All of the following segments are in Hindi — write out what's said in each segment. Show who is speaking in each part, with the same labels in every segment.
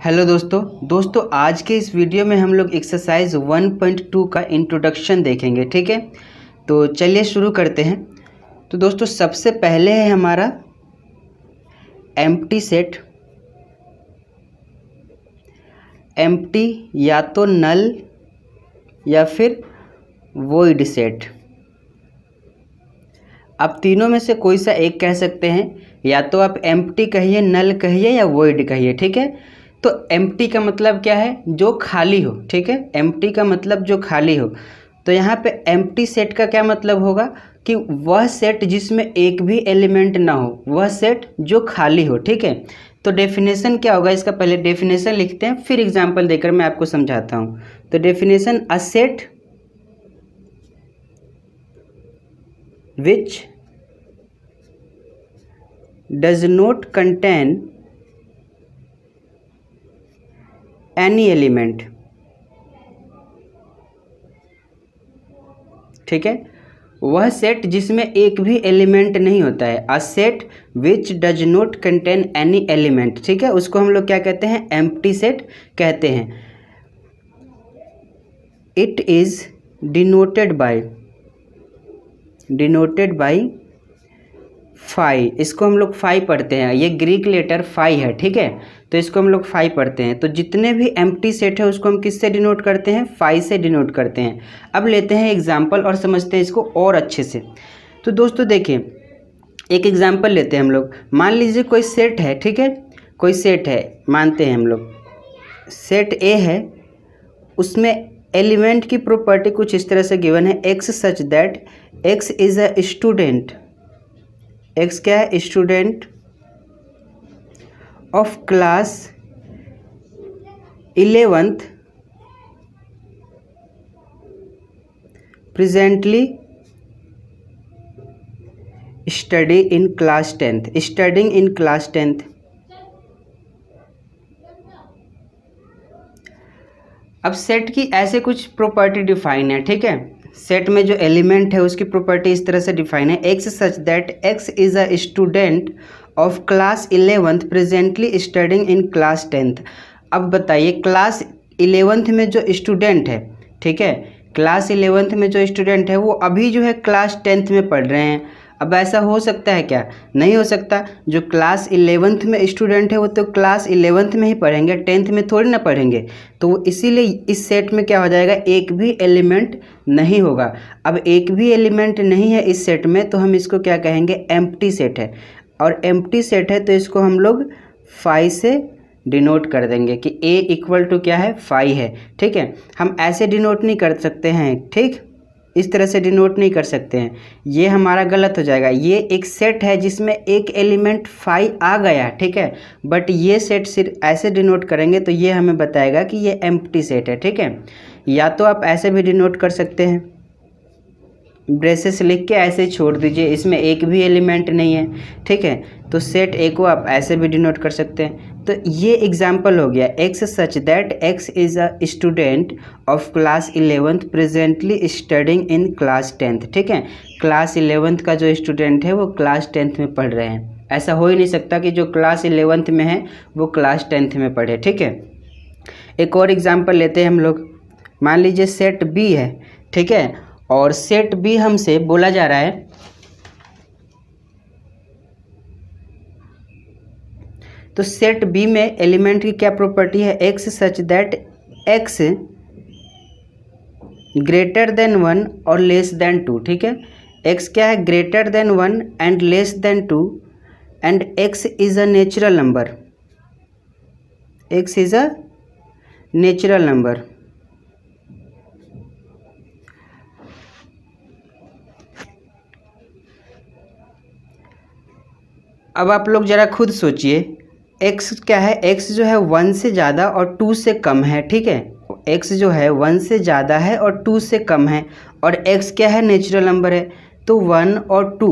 Speaker 1: हेलो दोस्तों आज के इस वीडियो में हम लोग एक्सरसाइज 1.2 का इंट्रोडक्शन देखेंगे। ठीक है, तो चलिए शुरू करते हैं। तो दोस्तों सबसे पहले है हमारा एम्प्टी सेट। एम्प्टी या तो नल या फिर वॉइड सेट, आप तीनों में से कोई सा एक कह सकते हैं। या तो आप एम्प्टी कहिए, नल कहिए या वॉइड कहिए। ठीक है, तो एम्प्टी का मतलब क्या है? जो खाली हो। ठीक है, एम्प्टी का मतलब जो खाली हो। तो यहाँ पे एम्प्टी सेट का क्या मतलब होगा कि वह सेट जिसमें एक भी एलिमेंट ना हो, वह सेट जो खाली हो। ठीक है, तो डेफिनेशन क्या होगा इसका? पहले डेफिनेशन लिखते हैं, फिर एग्जांपल देकर मैं आपको समझाता हूँ। तो definition, a set which does not contain any element। ठीक है, वह सेट जिसमें एक भी एलिमेंट नहीं होता है। A set which does not contain any element. ठीक है, उसको हम लोग क्या कहते हैं? एम्प्टी सेट कहते हैं। It is denoted by phi. इसको हम लोग फाई पढ़ते हैं, ये ग्रीक लेटर फाई है। ठीक है, तो इसको हम लोग फाई पढ़ते हैं। तो जितने भी एम्प्टी सेट है उसको हम किससे डिनोट करते हैं? फाई से डिनोट करते हैं। अब लेते हैं एग्जाम्पल और समझते हैं इसको और अच्छे से। तो दोस्तों देखिए, एक एग्जाम्पल लेते हैं हम लोग। मान लीजिए कोई सेट है। ठीक है, कोई सेट है, मानते हैं हम लोग सेट ए है। उसमें एलिमेंट की प्रॉपर्टी कुछ इस तरह से गिवन है, x such that x is a student. X क्या है? Student of class 11th presently study in class 10th। Studying in class 10th। अब सेट की ऐसे कुछ प्रॉपर्टी डिफाइन है। ठीक है, सेट में जो एलिमेंट है उसकी प्रॉपर्टी इस तरह से डिफाइन है, x such that x is a student of class 11th presently studying in class 10th। अब बताइए, क्लास 11th में जो स्टूडेंट है, ठीक है, क्लास 11th में जो स्टूडेंट है वो अभी जो है क्लास 10th में पढ़ रहे हैं। अब ऐसा हो सकता है क्या? नहीं हो सकता। जो क्लास 11th में स्टूडेंट है वो तो क्लास 11th में ही पढ़ेंगे, 10th में थोड़ी ना पढ़ेंगे। तो वो इसीलिए इस सेट में क्या हो जाएगा? एक भी एलिमेंट नहीं होगा। अब एक भी एलिमेंट नहीं है इस सेट में, तो हम इसको क्या कहेंगे? एम्प्टी सेट है। और एम्प्टी सेट है तो इसको हम लोग फाई से डिनोट कर देंगे कि ए इक्वल टू क्या है? फाई है। ठीक है, हम ऐसे डिनोट नहीं कर सकते हैं। ठीक, इस तरह से डिनोट नहीं कर सकते हैं, ये हमारा गलत हो जाएगा। ये एक सेट है जिसमें एक एलिमेंट फाई आ गया। ठीक है, बट ये सेट सिर्फ ऐसे डिनोट करेंगे तो ये हमें बताएगा कि ये एम्प्टी सेट है। ठीक है, या तो आप ऐसे भी डिनोट कर सकते हैं, ब्रेसेस लिख के ऐसे छोड़ दीजिए, इसमें एक भी एलिमेंट नहीं है। ठीक है, तो सेट ए को आप ऐसे भी डिनोट कर सकते हैं। तो ये एग्जाम्पल हो गया, x such that x is a student of class 11th presently studying in class 10th। ठीक है, क्लास 11th का जो स्टूडेंट है वो क्लास 10th में पढ़ रहे हैं। ऐसा हो ही नहीं सकता कि जो क्लास 11th में है वो क्लास 10th में पढ़े। ठीक है, एक और एग्जाम्पल लेते हैं हम लोग। मान लीजिए सेट बी है। ठीक है, और सेट बी हमसे बोला जा रहा है तो सेट बी में एलिमेंट की क्या प्रॉपर्टी है? X such that x greater than 1 और लेस देन 2। ठीक है, एक्स क्या है? Greater than 1 and less than 2 and x is a natural number. X is a natural number. अब आप लोग ज़रा खुद सोचिए, x क्या है? x जो है 1 से ज़्यादा और 2 से कम है। ठीक है, x जो है 1 से ज़्यादा है और 2 से कम है, और x क्या है? नेचुरल नंबर है। तो 1 और 2,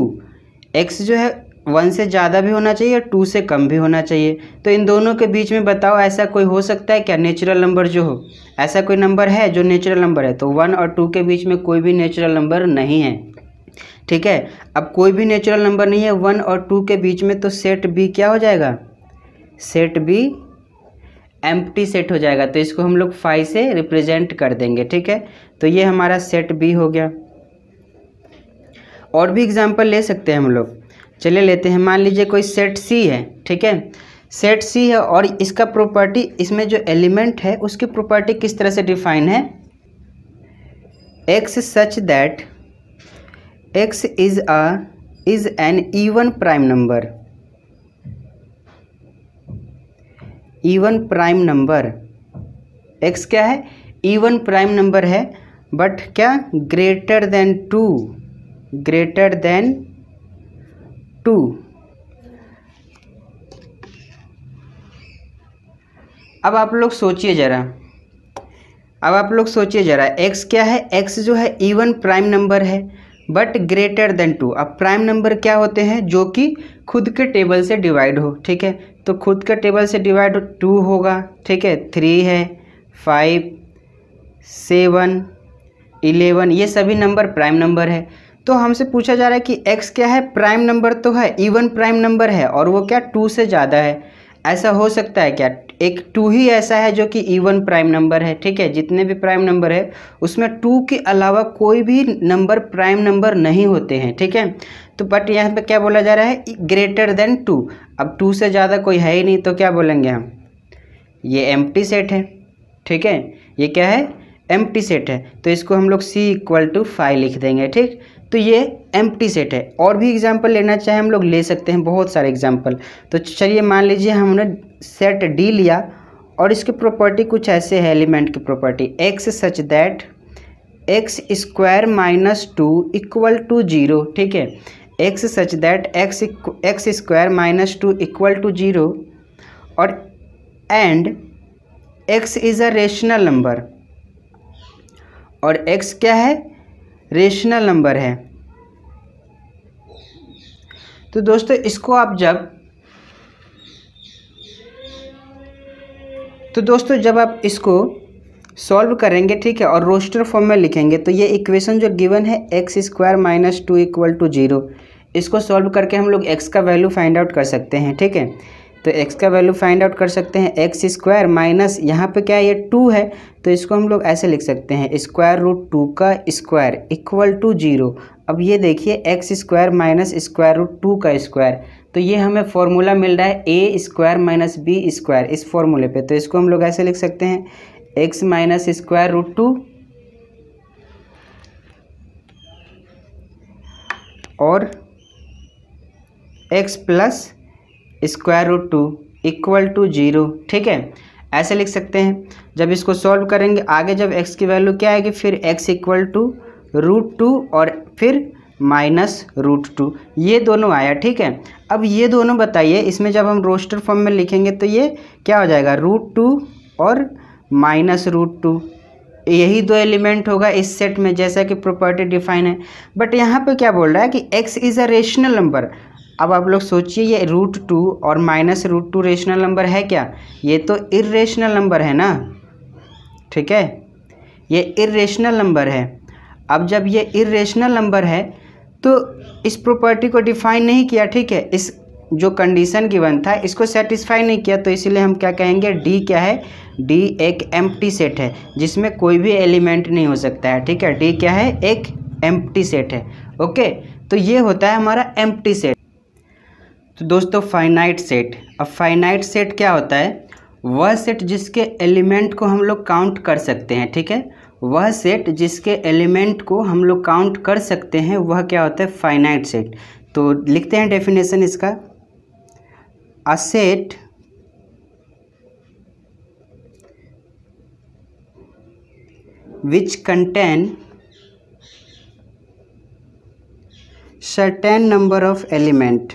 Speaker 1: x जो है 1 से ज़्यादा भी होना चाहिए और 2 से कम भी होना चाहिए। तो इन दोनों के बीच में बताओ ऐसा कोई हो सकता है क्या? नेचुरल नंबर जो हो, ऐसा कोई नंबर है जो नेचुरल नंबर है? तो 1 और 2 के बीच में कोई भी नेचुरल नंबर नहीं है। ठीक है, अब कोई भी नेचुरल नंबर नहीं है 1 और 2 के बीच में, तो सेट बी क्या हो जाएगा? सेट बी एम्प्टी सेट हो जाएगा, तो इसको हम लोग 5 से रिप्रेजेंट कर देंगे, ठीक है। तो ये हमारा सेट बी हो गया। और भी एग्जांपल ले सकते हैं हम लोग, चलिए लेते हैं। मान लीजिए कोई सेट सी है, ठीक है, सेट सी है और इसका प्रॉपर्टी, इसमें जो एलिमेंट है उसकी प्रॉपर्टी किस तरह से डिफाइन है, x such that x is an even prime number, even prime number. x क्या है, इवन प्राइम नंबर है, बट क्या, ग्रेटर देन 2, ग्रेटर देन 2। अब आप लोग सोचिए ज़रा, x क्या है, x जो है इवन प्राइम नंबर है बट ग्रेटर देन 2। अब प्राइम नंबर क्या होते हैं, जो कि खुद के टेबल से डिवाइड हो, ठीक है। तो खुद के टेबल से डिवाइड 2 होगा, ठीक है, 3 है, 5, 7, 11, ये सभी नंबर प्राइम नंबर है। तो हमसे पूछा जा रहा है कि x क्या है, प्राइम नंबर तो है, इवन प्राइम नंबर है, और वो क्या 2 से ज़्यादा है। ऐसा हो सकता है क्या, एक 2 ही ऐसा है जो कि इवन प्राइम नंबर है, ठीक है। जितने भी प्राइम नंबर है उसमें 2 के अलावा कोई भी नंबर प्राइम नंबर नहीं होते हैं, ठीक है। तो बट यहाँ पे क्या बोला जा रहा है, ग्रेटर देन 2। अब 2 से ज़्यादा कोई है ही नहीं, तो क्या बोलेंगे हम, ये एम्प्टी सेट है, ठीक है। ये क्या है, एम्प्टी सेट है, तो इसको हम लोग c = 5 लिख देंगे, ठीक। तो ये एम्प्टी सेट है। और भी एग्जांपल लेना चाहे हम लोग ले सकते हैं, बहुत सारे एग्जांपल। तो चलिए मान लीजिए हमने सेट डी लिया और इसकी प्रॉपर्टी कुछ ऐसे है, एलिमेंट की property, x such that x² - 2 = 0, ठीक है। x सच दैट x² - 2 = 0 और and x is a rational number, और x क्या है, रेशनल नंबर है। तो दोस्तों इसको आप जब आप इसको सॉल्व करेंगे, ठीक है, और रोस्टर फॉर्म में लिखेंगे, तो ये इक्वेशन जो गिवन है x² - 2 = 0, इसको सॉल्व करके हम लोग x का वैल्यू फाइंड आउट कर सकते हैं, ठीक है। तो x का वैल्यू फाइंड आउट कर सकते हैं, x² माइनस यहाँ पे क्या है, ये 2 है, तो इसको हम लोग ऐसे लिख सकते हैं, √2 का स्क्वायर = 0। अब ये देखिए x² माइनस √2 का स्क्वायर, तो ये हमें फॉर्मूला मिल रहा है a² - b² इस फॉर्मूले पे। तो इसको हम लोग ऐसे लिख सकते हैं, x माइनस √2 और x प्लस √2 = 0, ठीक है, ऐसे लिख सकते हैं। जब इसको सॉल्व करेंगे आगे, जब x की वैल्यू क्या आएगी, फिर x = √2 और फिर -√2, ये दोनों आया, ठीक है। अब ये दोनों बताइए, इसमें जब हम रोस्टर फॉर्म में लिखेंगे तो ये क्या हो जाएगा, √2 और -√2, यही दो एलिमेंट होगा इस सेट में, जैसा कि प्रॉपर्टी डिफाइन है। बट यहाँ पे क्या बोल रहा है कि x is a rational number. अब आप लोग सोचिए, ये √2 और -√2 रेशनल नंबर है क्या, ये तो इर्रेशनल नंबर है ना, ठीक है, ये इर्रेशनल नंबर है। अब जब ये इर्रेशनल नंबर है तो इस प्रॉपर्टी को डिफाइन नहीं किया, ठीक है, इस जो कंडीशन गिवन था इसको सेटिस्फाई नहीं किया, तो इसीलिए हम क्या कहेंगे, डी क्या है, डी एक एम्प्टी सेट है जिसमें कोई भी एलिमेंट नहीं हो सकता है, ठीक है। डी क्या है, एक एम्प्टी सेट है, ओके। तो ये होता है हमारा एम्प्टी सेट। तो दोस्तों फाइनाइट सेट, अब फाइनाइट सेट क्या होता है, वह सेट जिसके एलिमेंट को हम लोग काउंट कर सकते हैं, ठीक है, वह सेट जिसके एलिमेंट को हम लोग काउंट कर सकते हैं वह क्या होता है, फाइनाइट सेट। तो लिखते हैं डेफिनेशन इसका, a set which contain certain number of element,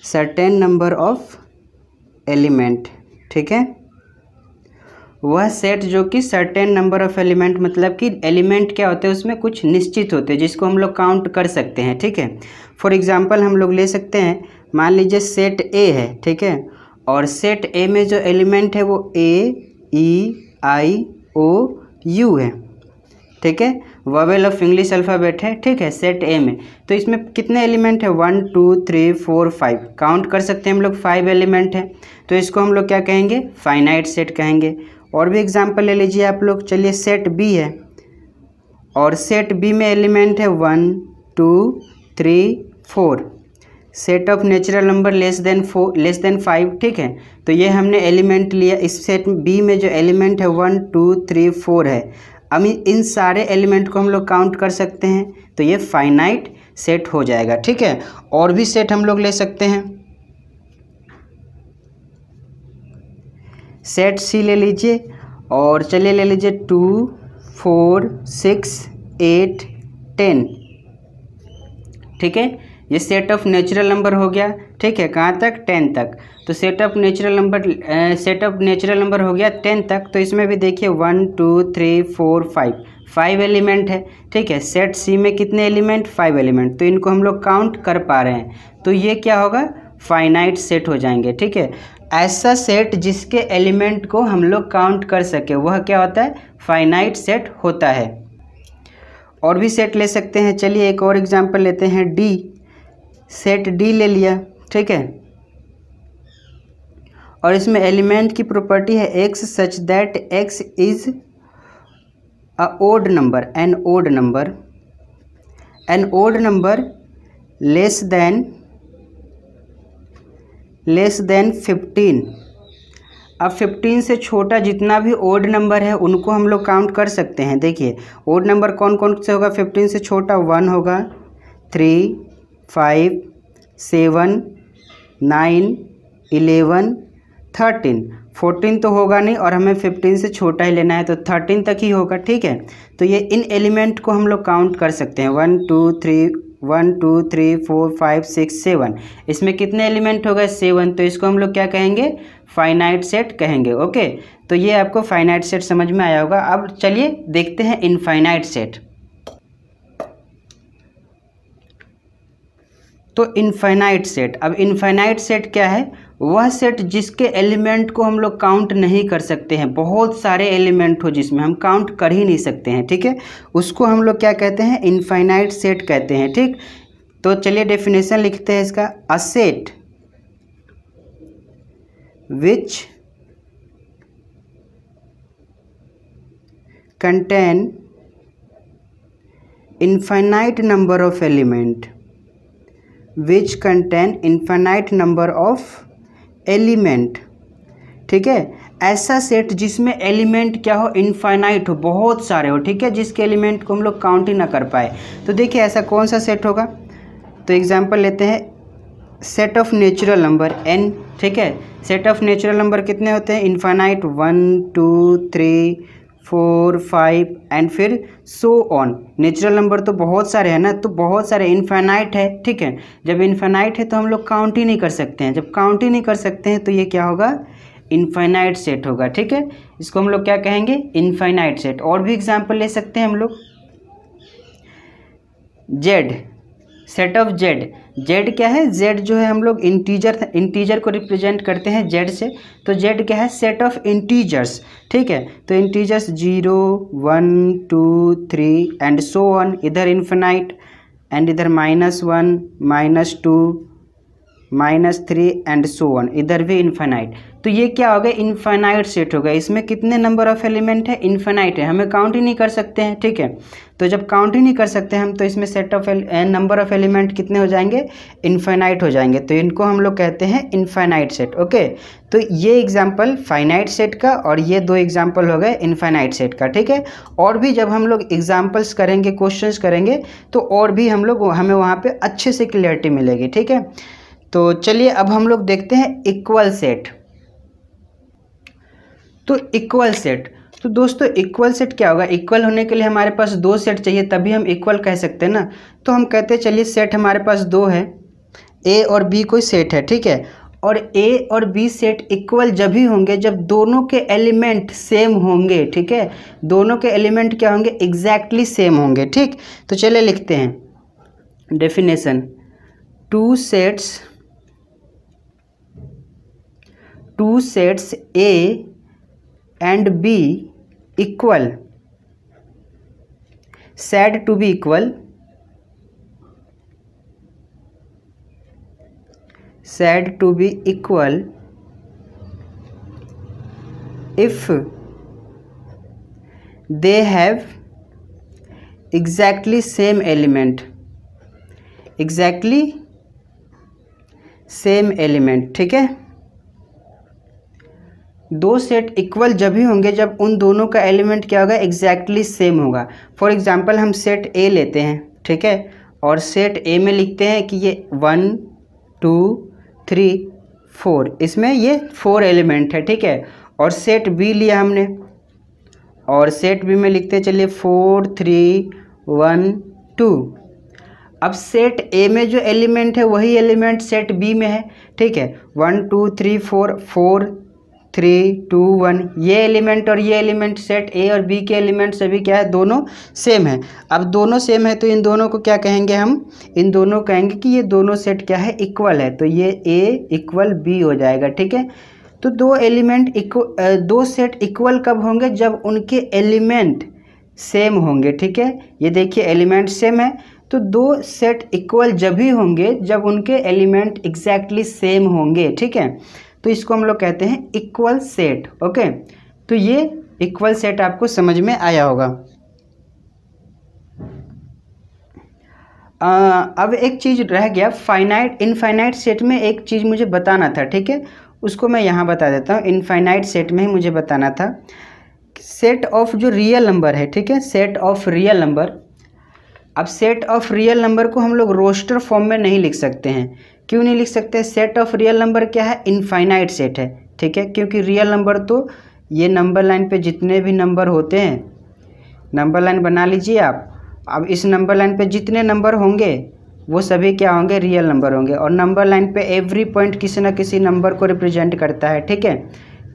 Speaker 1: certain number of element, ठीक है, वह सेट जो कि सर्टेन नंबर ऑफ एलिमेंट, मतलब कि एलिमेंट क्या होते हैं उसमें कुछ निश्चित होते हैं जिसको हम लोग काउंट कर सकते हैं, ठीक है। फॉर एग्जांपल हम लोग ले सकते हैं, मान लीजिए सेट ए है, ठीक है, और सेट ए में जो एलिमेंट है वो A, E, I, O, U है, ठीक है। वोवेल ऑफ इंग्लिश अल्फ़ाबेट है, ठीक है, सेट ए में। तो इसमें कितने एलिमेंट है, 1 2 3 4 5, काउंट कर सकते हैं हम लोग, 5 एलिमेंट है। तो इसको हम लोग क्या कहेंगे, फाइनाइट सेट कहेंगे। और भी एग्जाम्पल ले लीजिए आप लोग। चलिए सेट बी है, और सेट बी में एलिमेंट है 1 2 3 4, set of natural number less then 5, ठीक है। तो ये हमने एलिमेंट लिया, इस सेट बी में जो एलिमेंट है 1 2 3 4 है। अब इन सारे एलिमेंट को हम लोग काउंट कर सकते हैं, तो ये फाइनाइट सेट हो जाएगा, ठीक है। और भी सेट हम लोग ले सकते हैं। सेट सी ले लीजिए, और चलिए ले लीजिए 2 4 6 8 10, ठीक है। ये सेट ऑफ नेचुरल नंबर हो गया, ठीक है, कहाँ तक, 10 तक। तो सेट ऑफ नेचुरल नंबर हो गया 10 तक। तो इसमें भी देखिए 1 2 3 4 5 एलिमेंट है, ठीक है। सेट सी में कितने एलिमेंट, 5 एलिमेंट। तो इनको हम लोग काउंट कर पा रहे हैं, तो ये क्या होगा, फाइनाइट सेट हो जाएंगे, ठीक है। ऐसा सेट जिसके एलिमेंट को हम लोग काउंट कर सके वह क्या होता है, फाइनाइट सेट होता है। और भी सेट ले सकते हैं। चलिए एक और एग्जांपल लेते हैं, डी, सेट डी ले लिया, ठीक है। और इसमें एलिमेंट की प्रॉपर्टी है x such that x is a odd number, an odd number less than 15। अब 15 से छोटा जितना भी ओड नंबर है उनको हम लोग काउंट कर सकते हैं। देखिए ओड नंबर कौन कौन से होगा, 15 से छोटा 1 होगा, 3 5 7 9 11 13, 14 तो होगा नहीं, और हमें 15 से छोटा ही लेना है, तो 13 तक ही होगा, ठीक है। तो ये इन एलिमेंट को हम लोग काउंट कर सकते हैं, 1 2 3 4 5 6 7। इसमें कितने एलिमेंट हो गए, 7। तो इसको हम लोग क्या कहेंगे, फाइनाइट सेट कहेंगे, ओके। तो ये आपको फाइनाइट सेट समझ में आया होगा। अब चलिए देखते हैं इनफाइनाइट सेट। तो इनफाइनाइट सेट, अब इनफाइनाइट सेट क्या है, वह सेट जिसके एलिमेंट को हम लोग काउंट नहीं कर सकते हैं, बहुत सारे एलिमेंट हो जिसमें हम काउंट कर ही नहीं सकते हैं, ठीक है, उसको हम लोग क्या कहते हैं, इनफाइनाइट सेट कहते हैं, ठीक। तो चलिए डेफिनेशन लिखते हैं इसका, a set which contain infinite number of element, ठीक है। ऐसा सेट जिसमें एलिमेंट क्या हो, इनफाइनाइट हो, बहुत सारे हो, ठीक है, जिसके एलिमेंट को हम लोग काउंट ही ना कर पाए। तो देखिए ऐसा कौन सा सेट होगा। तो एग्जांपल लेते हैं, set of natural number n, ठीक है। सेट ऑफ नेचुरल नंबर कितने होते हैं, इनफाइनाइट, 1 2 3 4 5 एंड फिर सो ऑन। नेचुरल नंबर तो बहुत सारे हैं ना, तो बहुत सारे इनफाइनाइट है, ठीक है। जब इनफाइनाइट है तो हम लोग काउंट ही नहीं कर सकते हैं, जब काउंट ही नहीं कर सकते हैं तो ये क्या होगा, इनफाइनाइट सेट होगा, ठीक है। इसको हम लोग क्या कहेंगे, इनफाइनाइट सेट। और भी एग्जाम्पल ले सकते हैं हम लोग, Z, set of Z. Z क्या है, जेड जो है हम लोग इंटीजर को रिप्रेजेंट करते हैं जेड से। तो जेड क्या है, सेट ऑफ इंटीजर्स, ठीक है। तो इंटीजर्स 0 1 2 3 एंड सो ऑन, इधर इन्फिनाइट एंड इधर -1 -2 -3 एंड सो ऑन, इधर भी इन्फिनाइट। तो ये क्या हो गया, इन्फिनाइट सेट हो गया। इसमें कितने नंबर ऑफ एलिमेंट है, इन्फिनाइट है, हमें काउंट ही नहीं कर सकते हैं, ठीक है। तो जब काउंट ही नहीं कर सकते हम, तो इसमें set of number of element कितने हो जाएंगे, इन्फिनाइट हो जाएंगे। तो इनको हम लोग कहते हैं इनफाइनाइट सेट, ओके। तो ये एग्जाम्पल फाइनाइट सेट का, और ये 2 एग्जाम्पल हो गए इनफाइनाइट सेट का, ठीक है। और भी जब हम लोग एग्जाम्पल्स करेंगे, क्वेश्चंस करेंगे, तो और भी हमें वहाँ पे अच्छे से क्लियरिटी मिलेगी, ठीक है। तो चलिए अब हम लोग देखते हैं इक्वल सेट। तो इक्वल सेट, तो दोस्तों इक्वल सेट क्या होगा, इक्वल होने के लिए हमारे पास 2 सेट चाहिए, तभी हम इक्वल कह सकते हैं ना। तो हम कहते हैं चलिए सेट हमारे पास 2 है, ए और बी कोई सेट है, ठीक है। और ए और बी सेट इक्वल जब ही होंगे जब दोनों के एलिमेंट सेम होंगे, ठीक है। दोनों के एलिमेंट क्या होंगे, एग्जैक्टली सेम होंगे, ठीक। तो चलिए लिखते हैं definition, 2 sets A and B equal said to be equal, said to be equal if they have exactly same element, exactly same element. ठीक है, दो सेट इक्वल जब ही होंगे जब उन दोनों का एलिमेंट क्या होगा, एग्जैक्टली सेम होगा। फॉर एग्जांपल हम सेट ए लेते हैं, ठीक है, और सेट ए में लिखते हैं कि ये 1 2 3 4, इसमें ये 4 एलिमेंट है। ठीक है, और सेट बी लिया हमने, और सेट बी में लिखते हैं चलिए 4 3 1 2। अब सेट ए में जो एलिमेंट है वही एलिमेंट सेट बी में है। ठीक है, 1 2 3 4 4 3 2 1, ये एलिमेंट और ये एलिमेंट सेट ए और बी के एलिमेंट सभी क्या है, दोनों सेम है। अब दोनों सेम है तो इन दोनों को क्या कहेंगे हम, इन दोनों कहेंगे कि ये दोनों सेट क्या है, इक्वल है। तो ये ए इक्वल बी हो जाएगा। ठीक है, तो दो एलिमेंट दो सेट इक्वल कब होंगे, जब उनके एलिमेंट सेम होंगे। ठीक है, ये देखिए एलिमेंट सेम है, तो दो सेट इक्वल जब ही होंगे जब उनके एलिमेंट एग्जैक्टली सेम होंगे। ठीक है, तो इसको हम लोग कहते हैं इक्वल सेट। ओके, तो ये इक्वल सेट आपको समझ में आया होगा। अब एक चीज़ रह गया, फाइनाइट इनफाइनाइट सेट में एक चीज़ मुझे बताना था। ठीक है, उसको मैं यहाँ बता देता हूँ। इनफाइनाइट सेट में ही मुझे बताना था सेट ऑफ जो रियल नंबर है। ठीक है, सेट ऑफ रियल नंबर। अब सेट ऑफ रियल नंबर को हम लोग रोस्टर फॉर्म में नहीं लिख सकते हैं। क्यों नहीं लिख सकते? सेट ऑफ रियल नंबर क्या है, इनफाइनाइट सेट है। ठीक है, क्योंकि रियल नंबर तो ये नंबर लाइन पे जितने भी नंबर होते हैं, नंबर लाइन बना लीजिए आप। अब इस नंबर लाइन पे जितने नंबर होंगे वो सभी क्या होंगे, रियल नंबर होंगे। और नंबर लाइन पे एवरी पॉइंट किसी न किसी नंबर को रिप्रेजेंट करता है। ठीक है,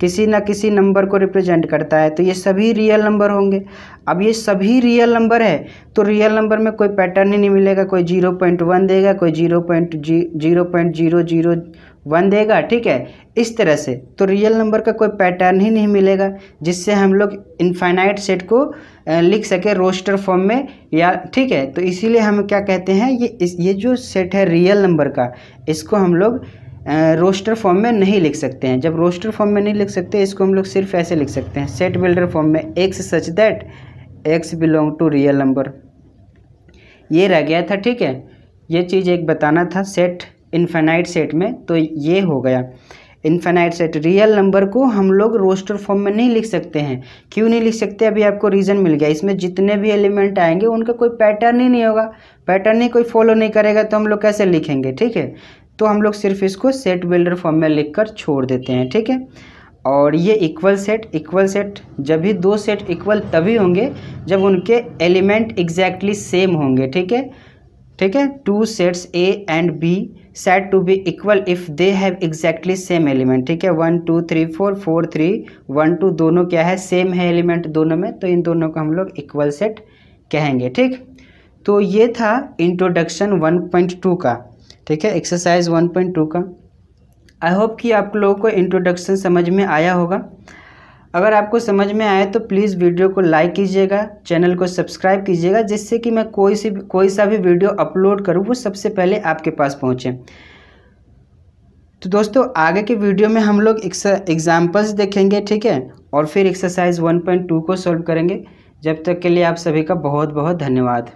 Speaker 1: किसी न किसी नंबर को रिप्रेजेंट करता है, तो ये सभी रियल नंबर होंगे। अब ये सभी रियल नंबर है तो रियल नंबर में कोई पैटर्न ही नहीं मिलेगा। कोई 0.1 देगा, कोई 0.001 देगा। ठीक है, इस तरह से तो रियल नंबर का कोई पैटर्न ही नहीं मिलेगा जिससे हम लोग इनफाइनाइट सेट को लिख सके रोस्टर फॉर्म में या। ठीक है, तो इसीलिए हम क्या कहते हैं, ये जो सेट है रियल नंबर का, इसको हम लोग रोस्टर फॉर्म में नहीं लिख सकते हैं। जब रोस्टर फॉर्म में नहीं लिख सकते, इसको हम लोग सिर्फ ऐसे लिख सकते हैं, सेट बिल्डर फॉर्म में, x such that x belong to real number. ये रह गया था। ठीक है, ये चीज़ एक बताना था सेट इनफाइनाइट सेट में, तो ये हो गया इनफाइनाइट सेट। रियल नंबर को हम लोग रोस्टर फॉर्म में नहीं लिख सकते हैं। क्यों नहीं लिख सकते, अभी आपको रीज़न मिल गया। इसमें जितने भी एलिमेंट आएंगे उनका कोई पैटर्न ही नहीं होगा, पैटर्न ही कोई फॉलो नहीं करेगा, तो हम लोग कैसे लिखेंगे। ठीक है, तो हम लोग सिर्फ इसको सेट बिल्डर फॉर्म में लिखकर छोड़ देते हैं। ठीक है, और ये इक्वल सेट जब भी दो सेट इक्वल तभी होंगे जब उनके एलिमेंट एग्जैक्टली सेम होंगे। ठीक है, ठीक है, two sets A and B set to be equal if they have exactly same element. ठीक है, 1 2 3 4 4 3 1 2 दोनों क्या है, सेम है एलिमेंट दोनों में, तो इन दोनों को हम लोग इक्वल सेट कहेंगे। ठीक, तो ये था इंट्रोडक्शन 1.2 का। ठीक है, एक्सरसाइज 1.2 का। आई होप कि आप लोगों को इंट्रोडक्शन समझ में आया होगा। अगर आपको समझ में आए तो प्लीज़ वीडियो को लाइक कीजिएगा, चैनल को सब्सक्राइब कीजिएगा, जिससे कि मैं कोई सा भी वीडियो अपलोड करूँ वो सबसे पहले आपके पास पहुँचे। तो दोस्तों आगे के वीडियो में हम लोग एग्जाम्पल्स देखेंगे। ठीक है, और फिर एक्सरसाइज 1.2 को सॉल्व करेंगे। जब तक के लिए आप सभी का बहुत बहुत धन्यवाद।